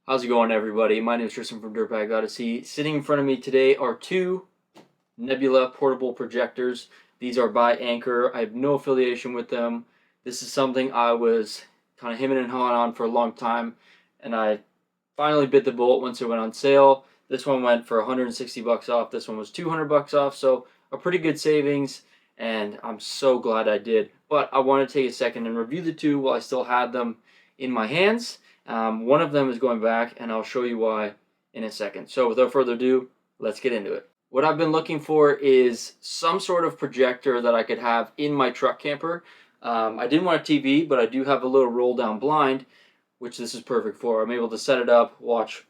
How's it going, everybody? My name is Tristan from Dirtbag Odyssey. Sitting in front of me today are two Nebula portable projectors. These are by Anchor. I have no affiliation with them. This is something I was kind of hemming and hawing on for a long time, and I finally bit the bullet once it went on sale. This one went for 160 bucks off. This one was 200 bucks off, so a pretty good savings, and I'm so glad I did. But I want to take a second and review the two while I still had them in my hands. One of them is going back, and I'll show you why in a second. So without further ado, let's get into it. What I've been looking for is some sort of projector that I could have in my truck camper. I didn't want a TV, but I do have a little roll down blind, which this is perfect for. I'm able to set it up, watch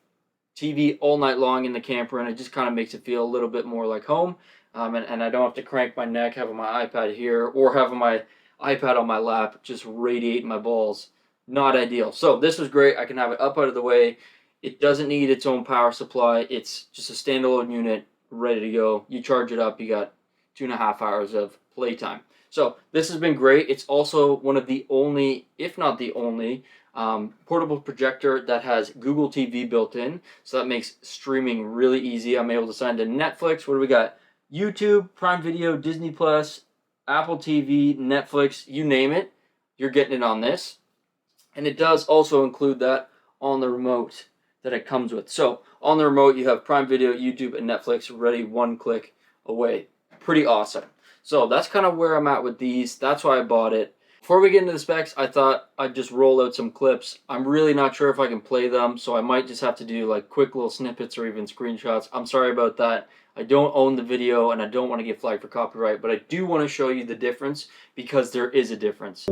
TV all night long in the camper, and it just kind of makes it feel a little bit more like home. And I don't have to crank my neck having my iPad here or having my iPad on my lap, just radiating my balls. Not ideal. So this was great. I can have it up out of the way. It doesn't need its own power supply. It's just a standalone unit ready to go. You charge it up, you got 2.5 hours of playtime. So this has been great. It's also one of the only, if not the only, portable projector that has Google TV built in. So that makes streaming really easy. I'm able to sign to Netflix. What do we got? YouTube, Prime Video, Disney Plus, Apple TV, Netflix, you name it. You're getting it on this. And it does also include that on the remote that it comes with. So on the remote, you have Prime Video, YouTube, and Netflix ready one click away. Pretty awesome. So that's kind of where I'm at with these. That's why I bought it. Before we get into the specs, I thought I'd just roll out some clips. I'm really not sure if I can play them, so I might just have to do like quick little snippets or even screenshots. I'm sorry about that. I don't own the video and I don't want to get flagged for copyright, but I do want to show you the difference because there is a difference.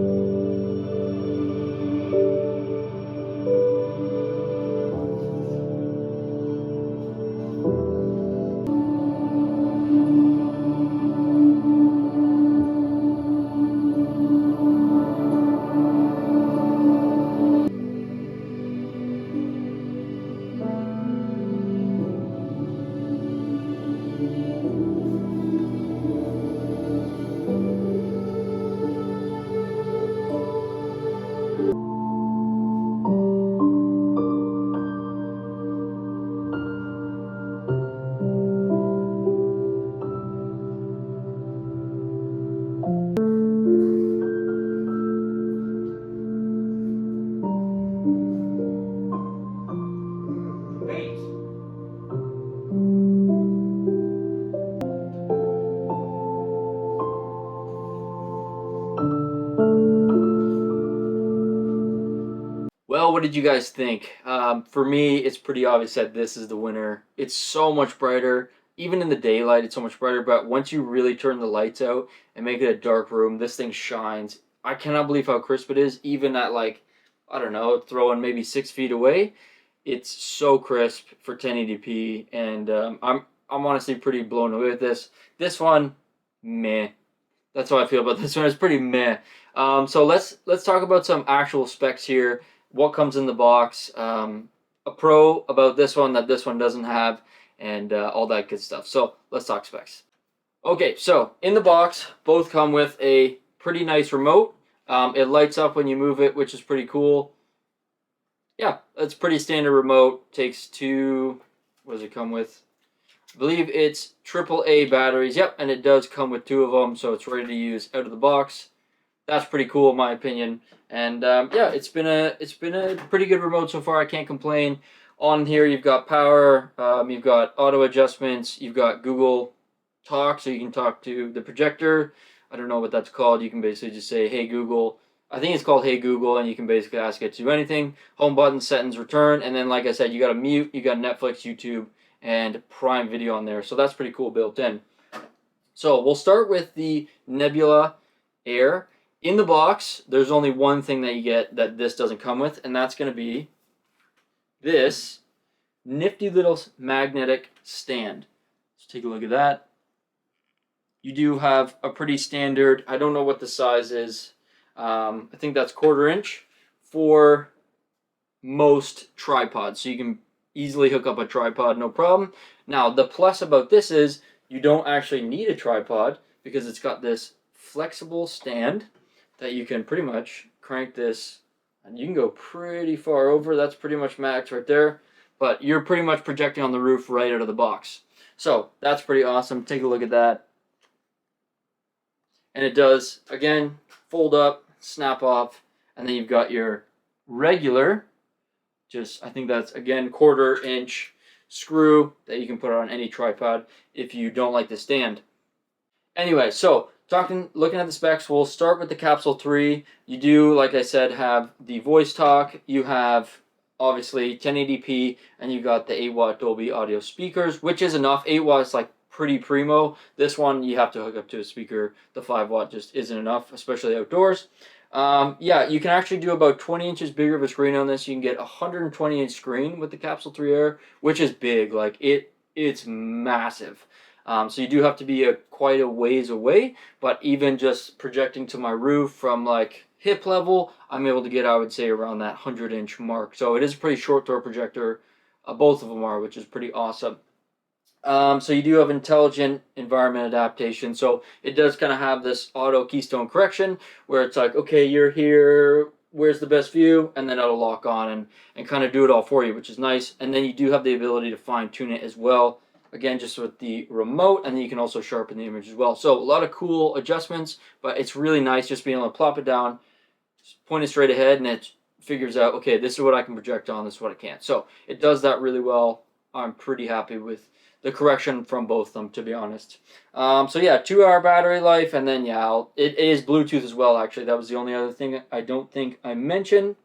Well, what did you guys think? For me, it's pretty obvious that this is the winner. It's so much brighter. Even in the daylight, it's so much brighter. But once you really turn the lights out and make it a dark room, this thing shines. I cannot believe how crisp it is. Even at like, I don't know, throwing maybe 6 feet away, it's so crisp for 1080p. And I'm honestly pretty blown away with this. This one, meh. That's how I feel about this one. It's pretty meh. So let's talk about some actual specs here. What comes in the box, a pro about this one that this one doesn't have, and all that good stuff. So let's talk specs. Okay, so in the box, both come with a pretty nice remote. It lights up when you move it, which is pretty cool. Yeah, that's pretty standard remote. Takes two, what does it come with? I believe it's AAA batteries. Yep, and it does come with two of them, so it's ready to use out of the box. That's pretty cool in my opinion. And yeah, it's been a pretty good remote so far. I can't complain. On here, you've got power, you've got auto adjustments, you've got Google Talk, so you can talk to the projector. I don't know what that's called. You can basically just say, "Hey Google." I think it's called "Hey Google," and you can basically ask it to do anything. Home button, settings, return, and then like I said, you got a mute, you got Netflix, YouTube, and Prime Video on there. So that's pretty cool built in. So we'll start with the Nebula Air. In the box, there's only one thing that you get that this doesn't come with, and that's going to be this nifty little magnetic stand. Let's take a look at that. You do have a pretty standard, I don't know what the size is, I think that's 1/4 inch for most tripods. So you can easily hook up a tripod, no problem. Now, the plus about this is you don't actually need a tripod because it's got this flexible stand that you can pretty much crank this And you can go pretty far over. That's pretty much max right there. But you're pretty much projecting on the roof right out of the box. So that's pretty awesome. Take a look at that. And it does, again, fold up, snap off, and then you've got your regular, just, I think that's, again, 1/4 inch screw that you can put on any tripod if you don't like the stand. Anyway, so looking at the specs, we'll start with the Capsule 3. You do, like I said, have the voice talk. You have obviously 1080p, and you got the 8-watt Dolby audio speakers, which is enough. 8 watts like pretty primo. This one you have to hook up to a speaker. The 5-watt just isn't enough, especially outdoors. Yeah, you can actually do about 20 inches bigger of a screen on this. You can get a 120-inch screen with the Capsule 3 Air, which is big. Like it's massive. So you do have to be quite a ways away, but even just projecting to my roof from like hip level, I'm able to get, I would say, around that 100-inch mark. So it is a pretty short throw projector. Both of them are, which is pretty awesome. So you do have intelligent environment adaptation. So it does kind of have this auto keystone correction where it's like, okay, you're here, where's the best view? And then it'll lock on and kind of do it all for you, which is nice. And then you do have the ability to fine tune it as well. Again, just with the remote, and then you can also sharpen the image as well. So a lot of cool adjustments, but it's really nice just being able to plop it down, point it straight ahead, and it figures out, okay, this is what I can project on, this is what I can't. So it does that really well. I'm pretty happy with the correction from both of them, to be honest. So yeah, 2-hour battery life, and then yeah, it is Bluetooth as well. Actually, that was the only other thing I don't think I mentioned.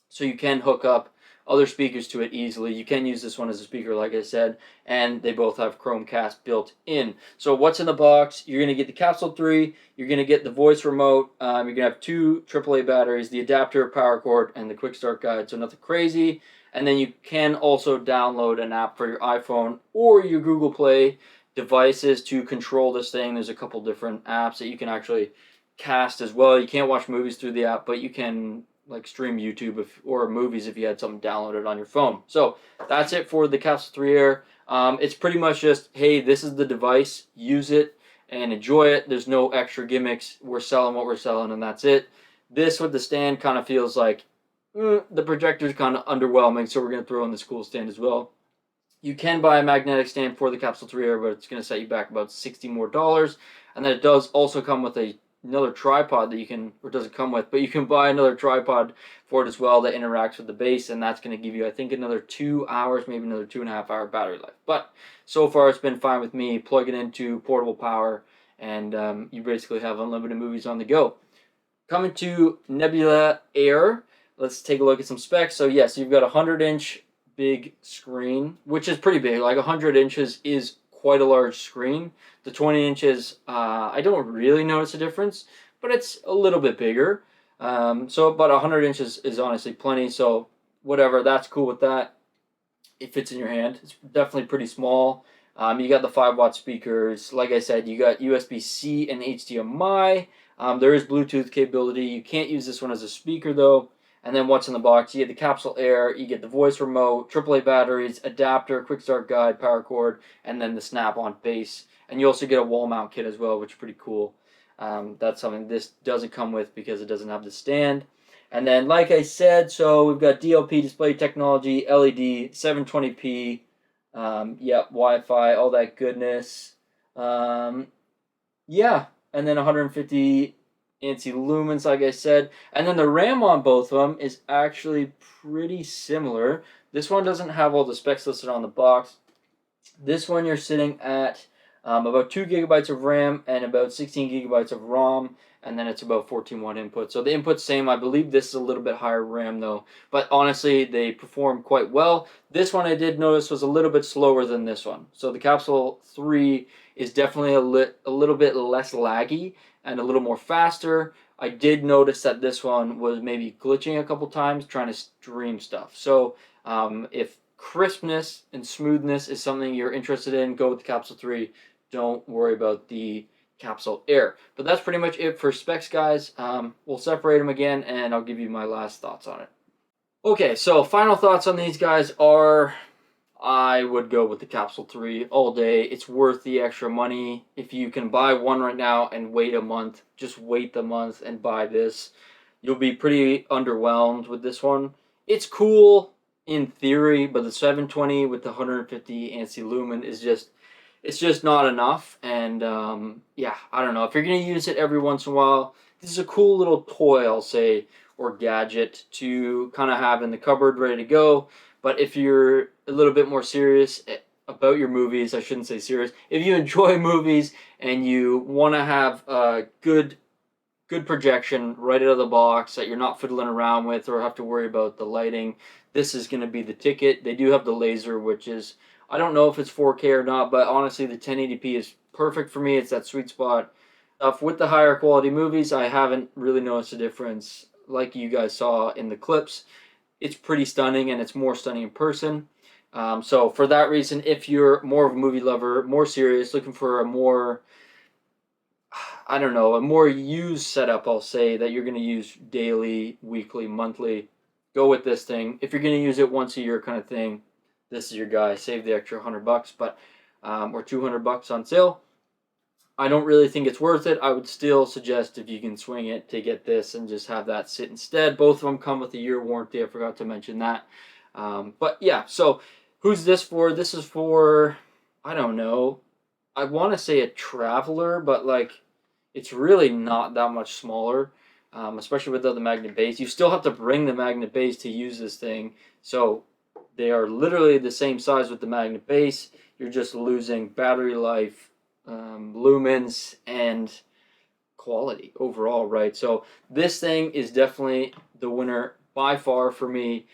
So you can hook up other speakers to it easily. You can use this one as a speaker, like I said, and they both have Chromecast built in. So what's in the box? You're going to get the Capsule 3, you're going to get the voice remote, you're going to have 2 AAA batteries, the adapter, power cord, and the quick start guide, so nothing crazy. And then you can also download an app for your iPhone or your Google Play devices to control this thing. There's a couple different apps that you can actually cast as well. You can't watch movies through the app, but you can like stream YouTube or movies if you had something downloaded on your phone. So that's it for the Capsule 3 Air. It's pretty much just, hey, this is the device, use it and enjoy it. There's no extra gimmicks. We're selling what we're selling, and that's it. This with the stand kind of feels like the projector's kind of underwhelming, so we're going to throw in this cool stand as well. You can buy a magnetic stand for the Capsule 3 Air, but it's going to set you back about $60 more. And then it does also come with another tripod that you can, or doesn't come with, but you can buy another tripod for it as well that interacts with the base, and that's going to give you, I think, another 2 hours, maybe another 2.5-hour battery life. But so far it's been fine with me. Plug it into portable power, and you basically have unlimited movies on the go. Coming to Nebula Air, let's take a look at some specs. So yes, you've got a 100-inch big screen, which is pretty big. Like 100 inches is quite a large screen. The 20 inches, I don't really notice a difference, but it's a little bit bigger. So about 100 inches is honestly plenty. So whatever, that's cool with that. It fits in your hand. It's definitely pretty small. You got the 5-watt speakers. Like I said, you got USB-C and HDMI. There is Bluetooth capability. You can't use this one as a speaker though. And then what's in the box? You get the Capsule Air, you get the voice remote, AAA batteries, adapter, quick start guide, power cord, and then the snap-on base. And you also get a wall mount kit as well, which is pretty cool. That's something this doesn't come with because it doesn't have the stand. And then, like I said, so we've got DLP display technology, LED, 720p, Wi-Fi, all that goodness. Yeah, and then 150 ANSI lumens, like I said. And then the RAM on both of them is actually pretty similar. This one doesn't have all the specs listed on the box. This one you're sitting at about 2 gigabytes of RAM and about 16 gigabytes of ROM, and then it's about 14 watt input. So the input's same. I believe this is a little bit higher RAM though, but honestly they perform quite well. This one I did notice was a little bit slower than this one. So the Capsule 3 is definitely a little bit less laggy and a little more faster. I did notice that this one was maybe glitching a couple times trying to stream stuff. So if crispness and smoothness is something you're interested in, go with the Capsule 3. Don't worry about the Capsule Air. But that's pretty much it for specs, guys. We'll separate them again, and I'll give you my last thoughts on it. Okay, so final thoughts on these guys are, I would go with the Capsule 3 all day. It's worth the extra money. If you can buy one right now and wait a month, just wait the month and buy this. you'll be pretty underwhelmed with this one. It's cool in theory, but the 720 with the 150 ANSI lumen is just, it's just not enough. And yeah, I don't know. If you're gonna use it every once in a while, this is a cool little toy, I'll say, or gadget to kind of have in the cupboard ready to go. But if you're a little bit more serious about your movies, I shouldn't say serious. If you enjoy movies and you want to have a good projection right out of the box that you're not fiddling around with or have to worry about the lighting, this is going to be the ticket. They do have the laser, which is, I don't know if it's 4K or not, but honestly the 1080p is perfect for me. It's that sweet spot. With the higher quality movies, I haven't really noticed a difference like you guys saw in the clips. It's pretty stunning, and it's more stunning in person. So for that reason, if you're more of a movie lover, more serious, looking for a more, I don't know, a more used setup, I'll say, that you're going to use daily, weekly, monthly, go with this thing. If you're going to use it once a year kind of thing, this is your guy. Save the extra $100, but or $200 on sale. I don't really think it's worth it. I would still suggest, if you can swing it, to get this and just have that sit instead. Both of them come with a year warranty. I forgot to mention that. But yeah, so who's this for? This is for, I don't know, I want to say a traveler, but like, it's really not that much smaller, especially without the magnet base. You still have to bring the magnet base to use this thing. So they are literally the same size with the magnet base. You're just losing battery life, lumens, and quality overall, right? So this thing is definitely the winner by far for me.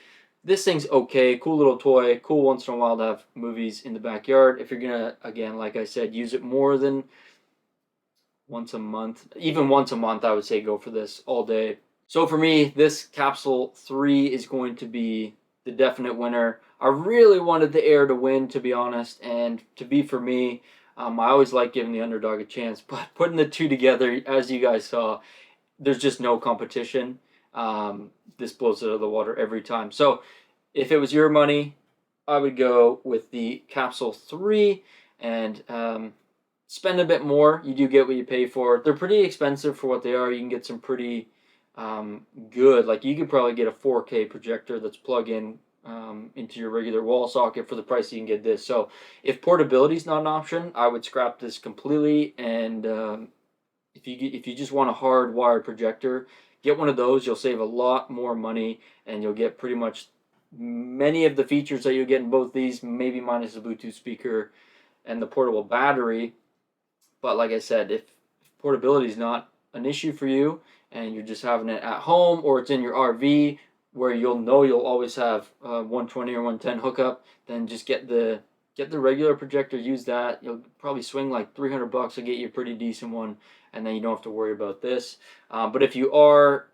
This thing's okay, cool little toy, cool once in a while to have movies in the backyard. If you're gonna, again, like I said, use it more than once a month, even once a month, I would say go for this all day. So for me, this Capsule 3 is going to be the definite winner. I really wanted the Air to win, to be honest, and to be for me, I always like giving the underdog a chance, but putting the two together, as you guys saw, there's just no competition. This blows it out of the water every time. So if it was your money, I would go with the Capsule 3 and spend a bit more. You do get what you pay for. They're pretty expensive for what they are. You can get some pretty good, like you could probably get a 4K projector that's plug in into your regular wall socket for the price you can get this. So if portability is not an option, I would scrap this completely. And if you just want a hard-wired projector, get one of those. You'll save a lot more money, and you'll get pretty much many of the features that you'll get in both these, maybe minus the Bluetooth speaker and the portable battery. But like I said, if portability is not an issue for you and you're just having it at home or it's in your RV where you'll know you'll always have 120 or 110 hookup, then just get the regular projector, use that. You'll probably swing like $300 to get you a pretty decent one, and then you don't have to worry about this. But if you are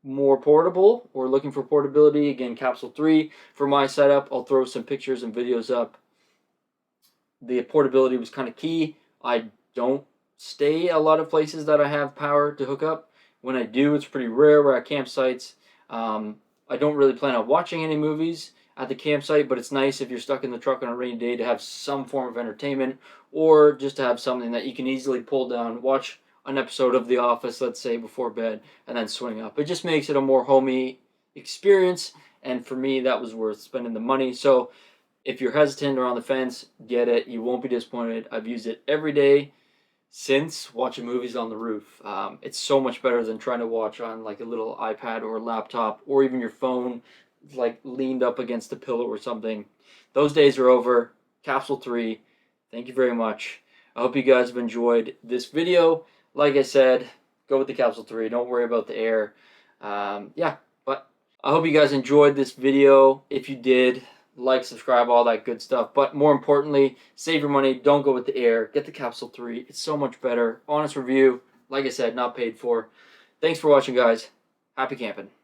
more portable or looking for portability, again, Capsule 3 for my setup. I'll throw some pictures and videos up. The portability was kind of key. I don't stay a lot of places that I have power to hook up. When I do, it's pretty rare. We're at campsites. I don't really plan on watching any movies at the campsite, but it's nice if you're stuck in the truck on a rainy day to have some form of entertainment, or just to have something that you can easily pull down, watch an episode of The Office, let's say, before bed, and then swing up. It just makes it a more homey experience, and for me, that was worth spending the money. So if you're hesitant or on the fence, get it. You won't be disappointed. I've used it every day since watching movies on the roof. It's so much better than trying to watch on like a little iPad or a laptop or even your phone like leaned up against a pillow or something. Those days are over. Capsule 3, thank you very much. I hope you guys have enjoyed this video. Like I said, go with the Capsule 3. Don't worry about the Air. Yeah, but I hope you guys enjoyed this video. If you did, like, subscribe, all that good stuff. But more importantly, save your money. Don't go with the Air. Get the Capsule 3. It's so much better. Honest review. Like I said, not paid for. Thanks for watching, guys. Happy camping.